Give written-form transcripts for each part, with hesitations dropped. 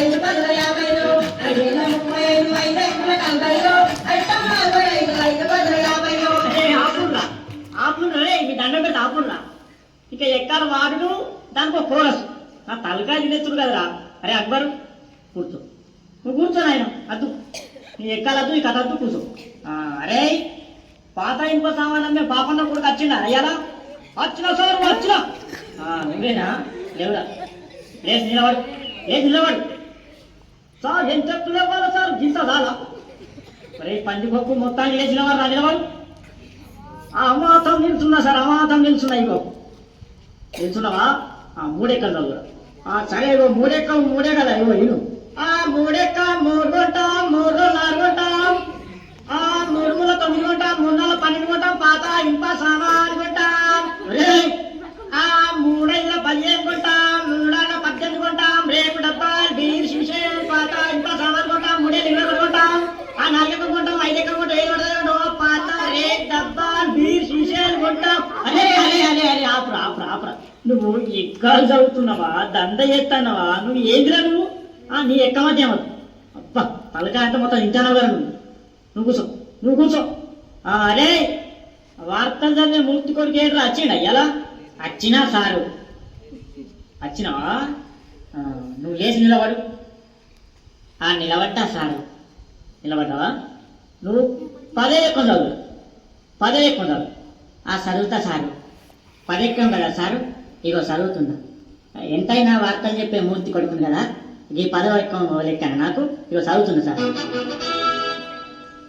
ఐదు పదుల యాభైలు, ఐదేళ్ళ 35, ఐదేళ్ళ 40, ఐటమ్మ 45, ఐదు పదుల యాభైలు. ఆపుర్రా ఆపుర్రా రే, మీ దండం పెట్టి ఆపుర్రా. ఇక ఎక్కాల వాడును, దానికి ఒక కోరస్. నా తలకాయ తినేస్తుడు కదరా. అరే అక్బరు కూర్చో, నువ్వు కూర్చో నాయన, అద్దు నీ ఎక్కాలద్దు, ఈ కథ అద్దు, కూర్చో. అరే పాత ఇంప సామానమ్మే పాపన్న కొడుకు వచ్చిండా అయ్యాలా? వచ్చినా సార్ వచ్చినా. నువ్వేనా? లేవురా, లేచి నిలబడు, లేచి నిలబడు. సార్ ఎంత లేవాలా సార్? గింత చాలా. అరే పందికొక్కు మొత్తాన్ని లేచి నిలబడు, నిలబడు. అమాతం నిల్చున్నా సార్, అమాతం నిల్చున్నా. ఇగో నిల్చున్నావా? మూడెక్కలు చదువురా. సరే ఇగో మూడే కదా. ఇగో ఇను మూడెక్క 3 కొంటాం, 3 రోజులు 4 కొంటాం, 3 మూల 9 కొంటాం, 3 నెలల 12 కొంటాం, పాత ఇంప సామాన్ కొంటాం. 3 5 15 కొంటాం, 3 18 కొంటాం, రేపు డబ్బాలు బీర్ శిషేలు పాత ఇంప సామాన్ కొంటాం, 3 20 కొంటాం, 4 ఎకం కొంటాం, 5 ఎకం కొంటాం, 7 కొంటాం, పాత రేపు డబ్బాలు బీర్ శిషేలు కొంటాం. అరే అరే అరే అరే ఆపురా ఆపురా ఆపురా. నువ్వు ఎక్కలు చదువుతున్నావా? దండ చేస్తున్నావా? నువ్వు ఏందిరా నువ్వు? నీ ఎక్క మధ్య ఏమవుతుంది? అబ్బా తలకాయ అంతా మొత్తం ఇంటానవు కదా నువ్వు కూర్చో, నువ్వు కూర్చో. అరే వార్తలు చదివే మూర్తి కొడుకు ఏంట్రా వచ్చిండ ఎలా? వచ్చినా సారు. వచ్చినావా? నువ్వు లేచి నిలబడు. నిలబడ్డా సారు. నిలబడ్డావా? నువ్వు 10 ఎక్కువ చదువు, 10 ఎక్కువ చదువు. చదువుతా సారు. 10 ఎక్కం కదా సారు? ఇగో చదువుతున్నా. ఎంతైనా వార్తలు చెప్పే మూర్తి కొడుకుని కదా, ఈ 10వ ఎక్కం లెక్కన నాకు. ఇగో చదువుతున్నా సార్.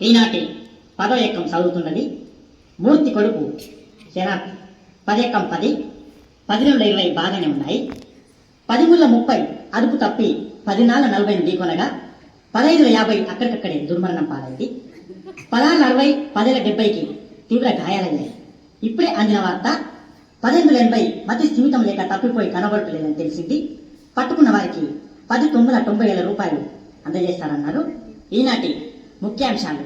ఈనాటి 10వ ఎక్కం చదువుతున్నది మూర్తి కొడుకు శనార్థ్. 10 ఎక్కం 10, 10 20 బాగానే ఉన్నాయి. 10 ముళ్ళ 30 అదుపు తప్పి 10 నాళ్ళ 40 ఢీకొనగా 15 50 అక్కడికక్కడే దుర్మరణం పాలైంది. 16 60, 10 70కి తీవ్ర గాయాలయ్యాయి. ఇప్పుడే అందిన వార్త 18 80 మతి స్థిమితం లేక తప్పిపోయి కనబడలేదని తెలిసింది. పట్టుకున్న వారికి 10,90,000 రూపాయలు అందజేస్తారన్నారు. ఈనాటి ముఖ్యాంశాలు: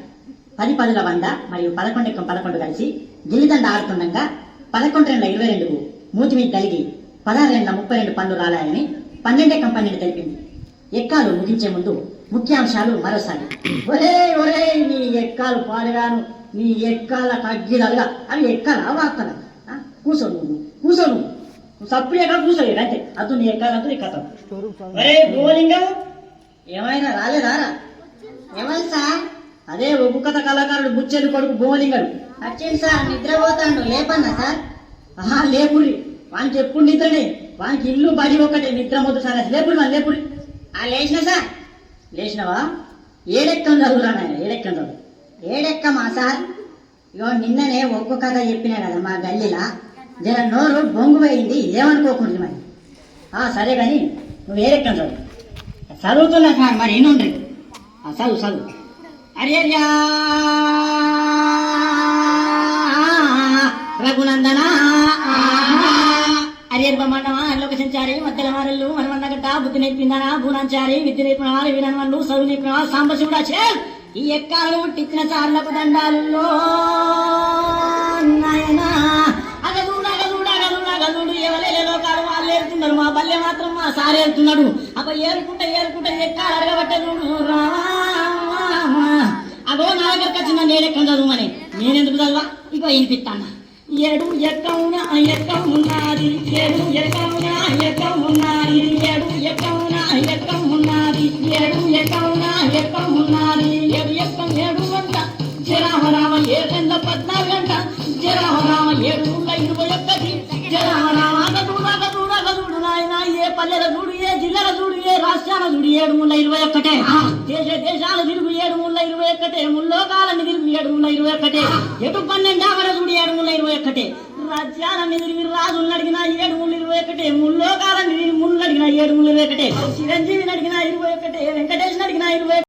10 10ల 100 మరియు 11 ఎక్కం 11 కలిసి గిల్లిదండ ఆడుతుండగా 11 22కు మూతి మీద కలిగి 16 32 పనులు రాలాయని 12 ఎక్కం 12 తెలిపింది. ఎక్కాలు ముగించే ముందు ముఖ్యాంశాలు మరోసారి. ఒరే ఒరే నీ ఎక్కాలు పాడుగాను, నీ ఎక్కాల కగ్గిలలుగా. అవి ఎక్కాలా వార్తలా? కూర్చో నువ్వు, కూర్చో నువ్వు. సప్పుడు ఎక్కడ కూర్చోయి అంతే అతను నీ ఎక్కాలంటూ నీ కథ అరే భూమలింగం ఏమైనా రాలేదారా ఎవరు సార్? అదే ఒగ్గు కథ కళాకారుడు బుచ్చెలు కొడుకు భూమలింగడు వచ్చింది సార్, నిద్రపోతాడు. లేపన్నా సార్? ఆహా లేపురి వానికి ఎప్పుడు నిద్రనే వానికి ఇల్లు బడి ఒకటే నిద్ర మొదలు సార్ లేపురి మన లేపురి లేచిన సార్? లేచినవా ఏడెక్కం చదువురా నాయన ఏడెక్కం చదువు ఏడెక్కమా సార్? ఇగో నిన్ననే ఒక్క కథ చెప్పినా కదా మా గల్లీలా, జర నోరు బొంగు పోయింది, ఏమనుకోకుండా మరి. సరే కానీ నువ్వు ఏడెక్కం చదువు చదువుతున్నా సార్, మరి ఇనుండ్రి. చదువు చదువు అర్యర్యా రఘునందన అర్యర్బమండమా లోక సంచారి మధ్యల మారల్లు మనమన్నగట్ట బుద్ధి నేర్పిందనా భూనాంచారి విద్య నేర్పినవారు వీరన్వన్ను చదువు నేర్పినవారు సాంబశివుడా చే ఈ ఎక్కాలను పుట్టించిన చార్లకు దండాలు నాయనా అగదుడు ఎవలేలే లోకాలు వాళ్ళు ఏరుతున్నారు, మా బల్లె మాత్రం మా సార్ ఏరుతున్నాడు. అబ్బ ఏరుకుంటే ఎక్కాలు అడగబట్టే అగో నా దగ్గరకు వచ్చిందా నేడెక్కం చదువుమని. నేనెందుకు చదువా? ఇగో వినిపిస్తాను. ఏడు ఎక్కమున ఎక్కమున్నది, ఏడు ఎక్కమున ఎక్కమున్నది, ఏడు ఎక్కమున ఎక్కమున్నది, ఏడు ఎక్కమున ఎక్కమున్నది, ఏడు ఎక్కం 7 గంట జరామరామ 7 గంట 14 గంట జరామరామ 721 జరామరామ గదుడు నాయన ఏ పల్లెల చూడు ఏ జిల్లాల చూడు ఏ రాష్ట్రాల చూడు 721 దేశాల తిరుగు 721 ముల్లోకాలని తిరుగు 721 ఎటు 12 ఆవర చూడు 721 రాజ్యాలని తిరిగి రాజులను అడిగిన 721 ముల్లోకాలని ముళ్ళు అడిగిన 721 చిరంజీవిని అడిగిన 21 వెంకటేశ్వరుని అడిగిన 21